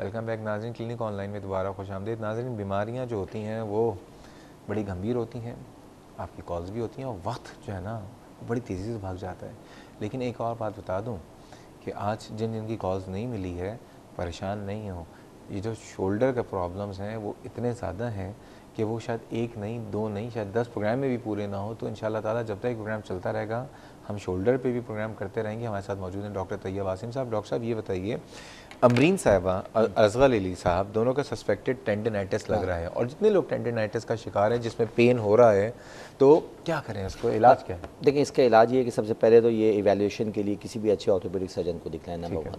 Welcome back नाज़रीन, clinic online में दोबारा खुशामदीद। नाज़रीन, बीमारियां जो होती हैं वो बड़ी गंभीर होती हैं, आपकी कॉल्स भी होती हैं और वक्त जो है ना वो बड़ी तेज़ी से भाग जाता है। लेकिन एक और बात बता दूं कि आज जिन जिनकी कॉल्स नहीं मिली है, परेशान नहीं हो। ये जो शोल्डर के प्रॉब्लम्स हैं वो इतने ज़्यादा हैं कि वो शायद एक नहीं, दो नहीं, शायद 10 प्रोग्राम में भी पूरे ना हो। तो इंशाल्लाह ताला जब तक प्रोग्राम चलता रहेगा हम शोल्डर पे भी प्रोग्राम करते रहेंगे। हमारे साथ मौजूद हैं डॉक्टर तैयब आसिम साहब। डॉक्टर साहब ये बताइए, अमरीन साहिबा और असगर अली साहब दोनों का सस्पेक्टेड टेंडनाइटिस लग रहा है, और जितने लोग टेंडनाइटिस का शिकार हैं जिसमें पेन हो रहा है, तो क्या करें, उसको इलाज क्या है? देखिए, इसका इलाज ये है कि सबसे पहले तो ये इवैल्यूएशन के लिए किसी भी अच्छे ऑर्थोपेडिक सर्जन को दिखलाएं, नंबर 1।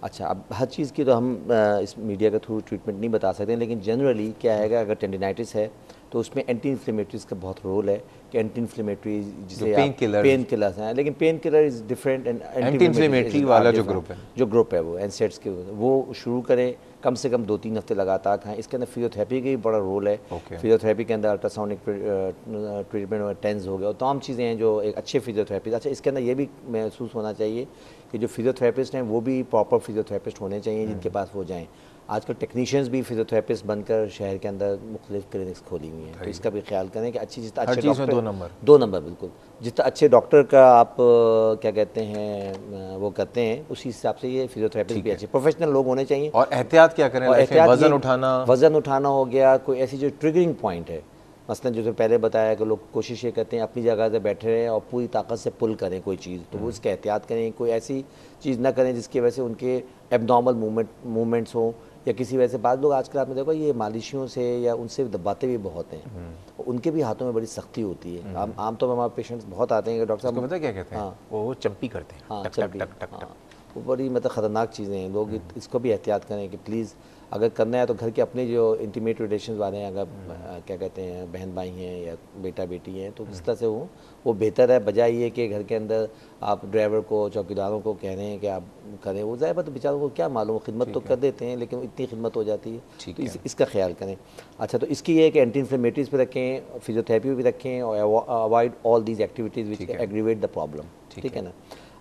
अच्छा, अब हर चीज़ की तो हम इस मीडिया के थ्रू ट्रीटमेंट नहीं बता सकते, लेकिन जनरली क्या है, अगर टेंडिनाइटिस है तो उसमें एंटी इन्फ्लेमेटरीज का बहुत रोल है कि एंटी इन्फ्लेमेटरी जिसे पेन किलर्स हैं, लेकिन pain killer is different and anti inflammatory वाला जो ग्रुप है वो एनसेट्स के वो शुरू करें, कम से कम 2-3 हफ्ते लगातार खाएं। इसके अंदर फिजियोथेरेपी का भी बड़ा रोल है। फिजियोथेरेपी के अंदर अल्ट्रासाउंडिक ट्रीटमेंट और टेंस हो गया और तमाम चीज़ें हैं जो एक अच्छे फिजियोथेरेपी। अच्छा, इसके अंदर ये भी महसूस होना चाहिए कि जो फिजियोथेरेपिस्ट हैं वो भी प्रॉपर फिजियोथेरेपिस्ट होने चाहिए जिनके पास वो जाएँ। आजकल टेक्नीशियन्स भी फिजियोथेरेपिस्ट बनकर शहर के अंदर मुख्तलिफ क्लिनिक्स खोली हुई हैं, तो इसका भी ख्याल करें कि अच्छी जितना अच्छे डॉक्टर 2 नंबर बिल्कुल, जितना अच्छे डॉक्टर का आप क्या कहते हैं वो करते हैं, उसी हिसाब से ये फिजियोथेरेपिस्ट भी अच्छे प्रोफेशनल लोग होने चाहिए। और एहतियात क्या करें? वज़न उठाना हो गया, कोई ऐसी जो ट्रिगरिंग पॉइंट है, मसलन जो पहले बताया कि लोग कोशिश ये करते हैं अपनी जगह से बैठे रहें और पूरी ताकत से पुल करें कोई चीज़, तो वो इसका एहतियात करें। कोई ऐसी चीज़ ना करें जिसकी वजह से उनके एबनॉर्मल मूवमेंट्स हों, या किसी वजह से बाद लोग आजकल आपने देखो ये मालिशियों से या उनसे दबाते भी बहुत हैं, उनके भी हाथों में बड़ी सख्ती होती है। आमतौर पर हमारे पेशेंट्स बहुत आते हैं कि डॉक्टर साहब, पता क्या कहते हैं, वो चंपी करते हैं, हाँ चंपी, वो बड़ी मतलब ख़तरनाक चीज़ें हैं। लोग इसको भी एहतियात करें कि प्लीज़ अगर करना है तो घर के अपने जो इंटीमेट रिलेशन वाले हैं, अगर क्या कहते हैं बहन भाई हैं या बेटा बेटी हैं, तो इस तरह से वो बेहतर है, बजाय ये कि घर के अंदर आप ड्राइवर को, चौकीदारों को कह रहे हैं कि आप करें। वो ज़ाहिर तो बेचारों को क्या मालूम, खिदमत तो कर देते हैं लेकिन इतनी खिदमत हो जाती है, तो इसका ख्याल करें। अच्छा, तो इसकी ये है कि एंटी इन्फ्लेमेटरीज पे रखें, फिजियोथेरेपी भी रखें और avoid all these activities which aggravate the problem, ठीक है ना।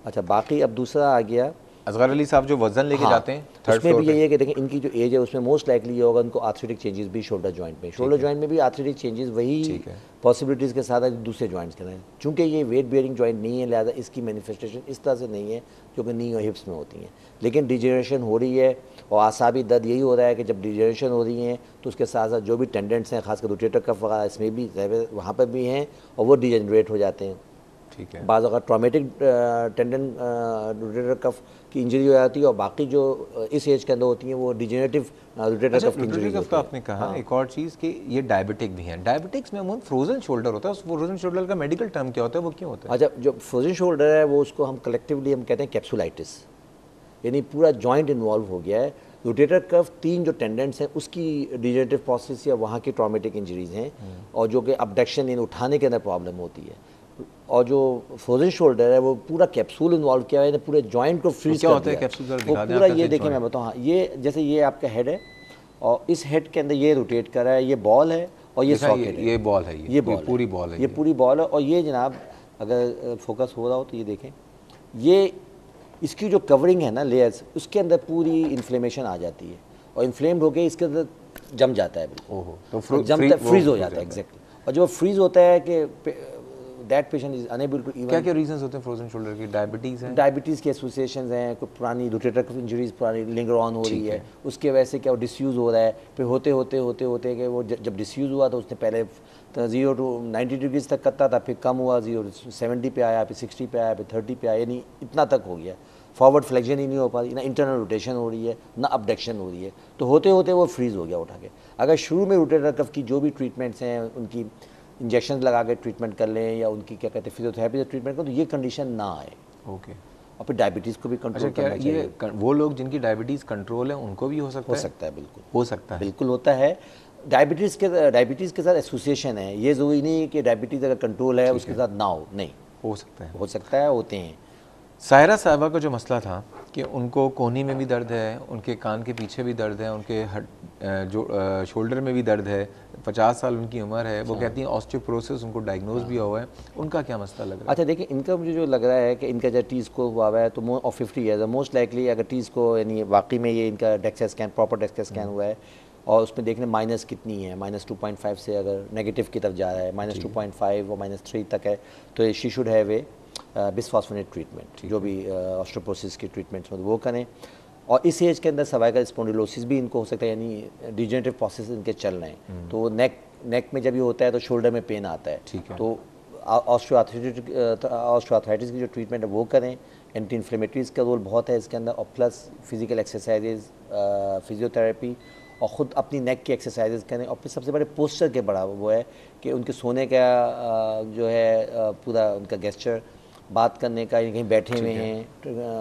अच्छा, बाकी अब दूसरा आ गया असगर अली साहब जो वजन लेके जाते हैं, उसमें भी यही है कि देखें इनकी जो एज है उसमें मोस्ट लाइकली ये होगा उनको आर्थराइटिक चेंजेस भी शोल्डर जॉइंट में, शोल्डर जॉइंट में भी आर्थराइटिक चेंजेस वही पॉसिबिलिटीज़ के साथ दूसरे जॉइंट्स के हैं। चूँकि ये वेट बेयरिंग जॉइंट नहीं है, लिहाजा इसकी मैनिफेस्टेशन इस तरह से नहीं है जो कि नी और हिप्स में होती हैं। लेकिन डिजेनरेशन हो रही है और आसाबी दर्द यही हो रहा है कि जब डिजेनरेशन हो रही है तो उसके साथ साथ जो भी टेंडेंट्स हैं, खासकर रोटेटर कफ वगैरह, इसमें भी वहाँ पर भी हैं और वो डिजेनरेट हो जाते हैं। ठीक है, बाज़ अगर ट्रॉमेटिक टेंडन रोटेटर कफ की इंजरी हो जाती है, और बाकी जो इस एज के अंदर होती हैं वो डिजेनरेटिव रोटेटर कफ की इंजरी होती है। आपने कहा एक और चीज़ कि ये डायबिटिक भी हैं। डायबिटिक्स में अमूमन फ्रोजन शोल्डर होता है, उस फ्रोजन शोल्डर का मेडिकल टर्म क्या होता है, वो क्यों होता है? अच्छा, जो फ्रोजन शोल्डर है वो उसको हम कलेक्टिवली हम कहते हैं कैप्सुलाइटिस, यानी पूरा जॉइंट इन्वॉल्व हो गया है। रोटेटर कफ 3 जो टेंडेंट्स हैं उसकी डिजेनरेटिव प्रोसेस या वहाँ की ट्रॉमेटिक इंजरीज हैं, और जो कि अबडक्शन यानी उठाने के अंदर प्रॉब्लम होती है। और जो फ्रोजन शोल्डर है वो पूरा कैप्सूल इन्वॉल्व किया है, पूरे जॉइंट को फ्रीज क्या होता है कैप्सूल? वो पूरा ये देखिए मैं बताऊँ, हाँ, ये जैसे ये आपका हेड है और इस हेड के अंदर ये रोटेट कर रहा है, ये बॉल है और ये सॉकेट है, ये बॉल है, ये बॉल पूरी बॉल है, ये पूरी बॉल है। और ये जनाब अगर फोकस हो रहा हो तो ये देखें, ये इसकी जो कवरिंग है ना लेयर्स, उसके अंदर पूरी इन्फ्लेमेशन आ जाती है और इन्फ्लेम्ड होकर इसके अंदर जम जाता है, तो फ्रीज हो जाता है एग्जैक्टली। और जब फ्रीज होता है कि that patient is unable to even. क्या रीजंस होते हैं फ्रोजन शोल्डर की? डायबिटीज़ है, डायबिटीज़ के एसोसिएशंस हैं, कोई पुरानी रोटेटर कफ इंजरीज पुरानी लिंगर ऑन हो रही है, उसके वजह से क्या वो डिस्यूज़ हो रहा है, फिर होते होते कि वो जब डिस्यूज़ हुआ तो उसने पहले 0 to 90 डिग्रीज तक करता था, फिर कम हुआ 0 to 70 पे आया, फिर 60 पे आया, फिर 30 पे आया, यानी इतना तक हो गया। फॉरवर्ड फ्लेक्शन ही नहीं हो पा रही, ना इंटरनल रोटेशन हो रही है, ना अपडक्शन हो रही है, तो होते होते वो फ्रीज हो गया उठा के। अगर शुरू में रोटेटर कफ की जो भी ट्रीटमेंट्स हैं उनकी इंजेक्शन लगा के ट्रीटमेंट कर लें या उनकी क्या कहते हैं फिजियोथेरेपी से ट्रीटमेंट करें तो ये कंडीशन ना आए। ओके, और फिर डायबिटीज़ को भी कंट्रोल करना चाहिए। ये वो लोग जिनकी डायबिटीज़ कंट्रोल है उनको भी हो सकता है? हो सकता है, बिल्कुल हो सकता है, बिल्कुल होता है। डायबिटीज़ के साथ एसोसिएशन है, ये ज़रूरी नहीं है कि डायबिटीज़ अगर कंट्रोल है उसके साथ ना हो, नहीं, हो सकता है, होते हैं। सायरा साहबा का जो मसला था कि उनको कोहनी में भी दर्द है, उनके कान के पीछे भी दर्द है, उनके शोल्डर में भी दर्द है, 50 साल उनकी उम्र है, वो कहती हैं ऑस्टियोपोरोसिस उनको डायग्नोज भी हुआ है, उनका क्या मसला लग रहा है? अच्छा देखिए, इनका मुझे जो लग रहा है कि इनका जब टी स्कोर हुआ है तो more of 50 years, most likely अगर टी स्कोर यानी वाकई में ये इनका DEXA scan, proper DEXA scan हुआ है और उसमें देखने माइनस कितनी है, -2.5 से अगर नेगेटिव की तरफ जा रहा है, -2.5 और -3 तक है, तो she should have a bisphosphonate treatment, जो भी ऑस्टियोपोरोसिस की ट्रीटमेंट्स में वो करें। और इस एज के अंदर सर्वाइकल स्पॉन्डिलोसिस भी इनको हो सकता है, यानी डिजेनरेटिव प्रोसेस इनके चल रहे हैं, तो नेक में जब ये होता है तो शोल्डर में पेन आता है, तो ऑस्टियोआर्थराइटिस की जो ट्रीटमेंट है वो करें। एंटी इन्फ्लेमेटरीज का रोल बहुत है इसके अंदर, और प्लस फिजिकल एक्सरसाइजेज, फिजियोथेरेपी, और ख़ुद अपनी नेक की एक्सरसाइजेज करें। और फिर सबसे बड़े पोस्चर के बड़ा वो है कि उनके सोने का जो है पूरा उनका गेस्चर, बात करने का, कहीं बैठे हुए हैं,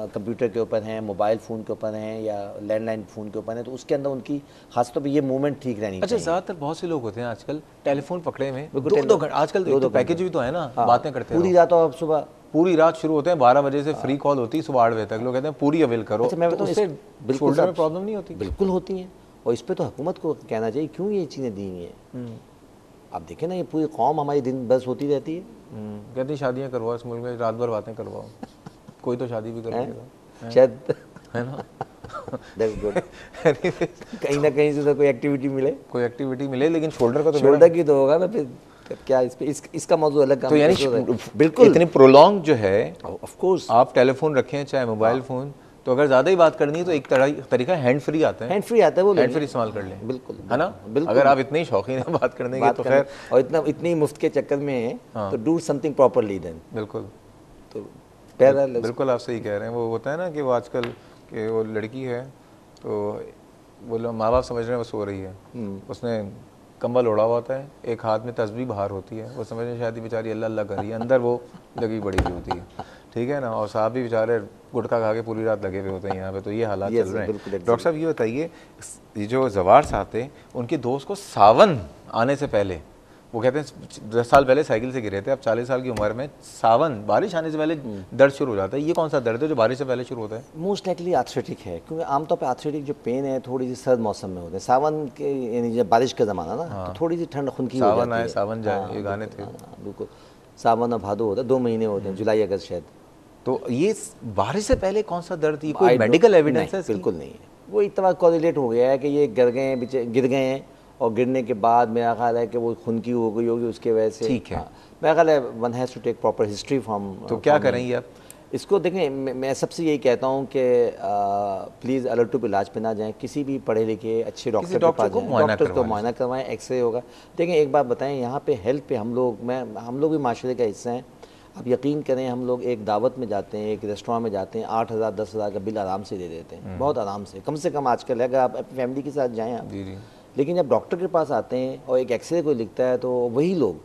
कंप्यूटर के ऊपर हैं, मोबाइल फ़ोन के ऊपर हैं या लैंडलाइन फ़ोन के ऊपर हैं, तो उसके अंदर उनकी खासतौर पे ये मूवमेंट ठीक रहनी चाहिए। अच्छा, ज़्यादातर बहुत से लोग होते हैं आजकल टेलीफोन पकड़े में दो घंटे, आजकल तो पैकेज भी तो है ना, बातें करते हैं पूरी रात, और सुबह पूरी रात शुरू होते हैं, 12 बजे से फ्री कॉल होती है, सुबह 8 बजे तक लोग कहते हैं पूरी अवेल करो। अच्छा, मैं बताऊँ, इससे बिल्कुल शोल्डर में प्रॉब्लम नहीं होती? बिल्कुल होती हैं, और इस पर तो हुकूमत को कहना चाहिए क्यों ये चीज़ें दी हुई हैं। आप देखें ना, ये पूरी कौम हमारी दिन बस होती रहती है, कहती हैं शादियाँ करवाओ इस मुल्क में, रात भर बातें करवाओ, कोई तो शादी भी कर लेगा शायद, है ना? That's good. कहीं ना कहीं से तो कोई एक्टिविटी मिले, लेकिन शोल्डर का तो शोल्डर की तो होगा ना, फिर क्या इस पे इसका मौजूद अलग काम। तो यानी बिल्कुल इतनी प्रोलॉन्ग जो है, ऑफ कोर्स आप टेलीफोन रखें चाहे मोबाइल फ़ोन, तो अगर ज़्यादा ही बात करनी है तो एक तरीका हैंड फ्री आता है, वो हैंड फ्री इस्तेमाल कर लें, बिल्कुल, है ना? अगर आप इतने ही शौकीन हैं बात करने के तो खैर, और इतनी मुफ्त के चक्कर में है, तो डू समथिंग प्रॉपरली देन। बिल्कुल, तो बिल्कुल आप सही कह रहे हैं। वो होता है ना कि वो आजकल कि वो लड़की है तो वो लोग माँ बाप समझ रहे हैं वो सो रही है, उसने कंबल ओढ़ा हुआ होता है, एक हाथ में तस्बीह बाहर होती है, वो समझ रहे हैं शायद बेचारी अल्लाह अल्लाह कर रही है, अंदर वो लगी बड़ी हुई होती है, ठीक है ना? और साहब भी बेचारे गुटखा खा के पूरी रात लगे हुए होते हैं यहाँ पे, तो ये हालात चल रहे हैं। डॉक्टर साहब ये बताइए, ये जो जवार आते उनके दोस्त को सावन आने से पहले, वो कहते हैं 10 साल पहले साइकिल से गिरे थे, अब 40 साल की उम्र में सावन बारिश आने से पहले दर्द शुरू हो जाता है, ये कौन सा दर्द है जो बारिश से पहले शुरू होता है? मोस्ट लाइकली आर्थराइटिक है, क्योंकि आमतौर पे आर्थराइटिक जो पेन है थोड़ी सी सर्द मौसम में होते हैं, सावन के यानी जब बारिश का ज़माना ना, तो थोड़ी सी ठंड खुनकी हो जाती है। सावन आए सावन जाए, ये गाने थे। बिल्कुल, सावन और भादो होता है, 2 महीने होते हैं, जुलाई अगस्त शायद। तो ये बारिश से पहले कौन सा दर्द, ये कोई मेडिकल एविडेंस है? बिल्कुल नहीं है, वो इतना कोरिलेट हो गया है कि ये गिर गए हैं, और गिरने के बाद मेरा ख्याल है कि वो खुनकी हो गई होगी उसके वजह से। ठीक है, मेरा ख्याल है one has to take proper history from. तो क्या करेंगे आप इसको? देखें, मैं सबसे यही कहता हूँ कि प्लीज़ अलर्ट पे इलाज पे ना जाएं, किसी भी पढ़े लिखे अच्छे डॉक्टर के पास जाएं, डॉक्टर को मुआयना करवाएं, एक्सरे होगा। देखें, एक बात बताएं, यहाँ पे हेल्थ पे हम लोग भी माशरे का हिस्सा हैं। आप यकीन करें, हम लोग एक दावत में जाते हैं, एक रेस्टोरेंट में जाते हैं, 8,000 10,000 का बिल आराम से दे देते हैं, बहुत आराम से कम आजकल है, अगर आप अपनी फैमिली के साथ जाएँ आप। लेकिन जब डॉक्टर के पास आते हैं और एक एक्सरे कोई लिखता है, तो वही लोग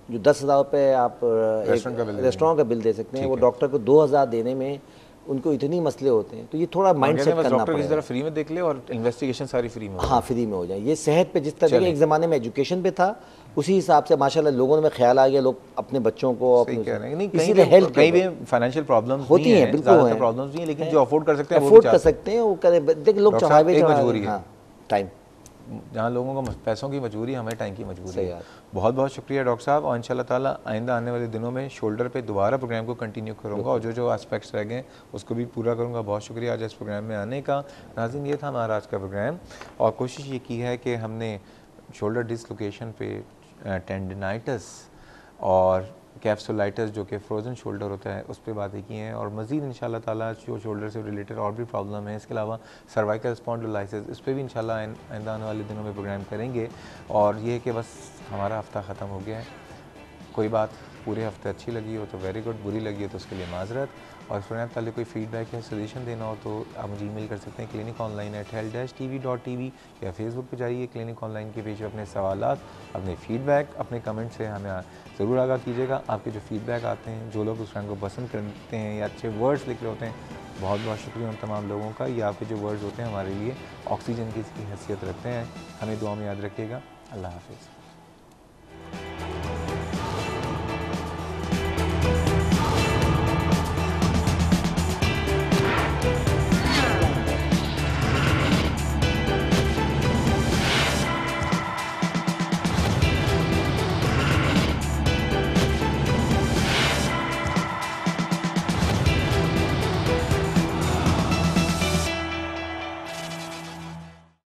जो 10,000 रुपये आप रेस्टोरेंट का बिल दे सकते हैं, वो डॉक्टर को 2,000 देने में उनको इतनी मसले होते हैं। तो ये थोड़ा माइंडसेट करना पड़ेगा। डॉक्टर फ्री में देख ले और इन्वेस्टिगेशन सारी फ्री में हो। हाँ, फ्री में हो जाए। ये सेहत पे जिस तरह एक ज़माने में एजुकेशन पे था, उसी हिसाब से माशाल्लाह लोगों में ख्याल आ गया, लोग अपने बच्चों को इसीलिए हेल्थ कहीं भी फाइनेंशियल प्रॉब्लम्स होती हैं, बिल्कुल प्रॉब्लम्स नहीं है, लेकिन जो अफोर्ड कर सकते हैं वो करें। देखिए, लोग चाहे मजबूरी है, टाइम, जहाँ लोगों को पैसों की मजबूरी, हमें टाइम की मजबूरी है। बहुत बहुत शुक्रिया डॉक्टर साहब, और इंशाल्लाह ताला आइंदा आने वाले दिनों में शोल्डर पे दोबारा प्रोग्राम को कंटिन्यू करूँगा, और जो एस्पेक्ट्स रह गए उसको भी पूरा करूँगा। बहुत शुक्रिया आज इस प्रोग्राम में आने का। नाज़रीन, ये था हमारा आज का प्रोग्राम, और कोशिश ये की है कि हमने शोल्डर डिसलोकेशन पे टेंडिनाइटिस और कैप्सुलाइटिस जो कि फ्रोज़न शोल्डर होता है उस पर बातें की हैं, और मज़ीद इंशाल्लाह ताला जो शोल्डर से रिलेटेड और भी प्रॉब्लम है, इसके अलावा सर्वाइकल स्पॉन्डिलोलाइसिस, इस पर भी इंशाल्लाह आइंदा आने वाले दिनों में प्रोग्राम करेंगे। और ये है कि बस हमारा हफ़्ता ख़त्म हो गया है। कोई बात पूरे हफ्ते अच्छी लगी हो तो वेरी गुड, बुरी लगी हो तो उसके लिए माजरत। और इस प्रोग्राम पहले कोई फीडबैक या सजेशन देना हो तो आप मुझे ईमेल कर सकते हैं cliniconline@health-tv.tv, या फेसबुक पे जाइए क्लिनिक ऑनलाइन के पेज पर अपने सवालात, अपने फीडबैक, अपने कमेंट से हमें ज़रूर आगाह कीजिएगा। आपके जो फीडबैक आते हैं, जो लोग उस प्रोग्राम को पसंद करते हैं या अच्छे वर्ड्स लिख रहे होते हैं, बहुत बहुत शुक्रिया उन तमाम लोगों का। ये आपके जो वर्ड्स होते हैं हमारे लिए ऑक्सीजन की इसकी हैसियत रखते हैं। हमें दुआ में याद रखिएगा। अल्लाह हाफ़िज़।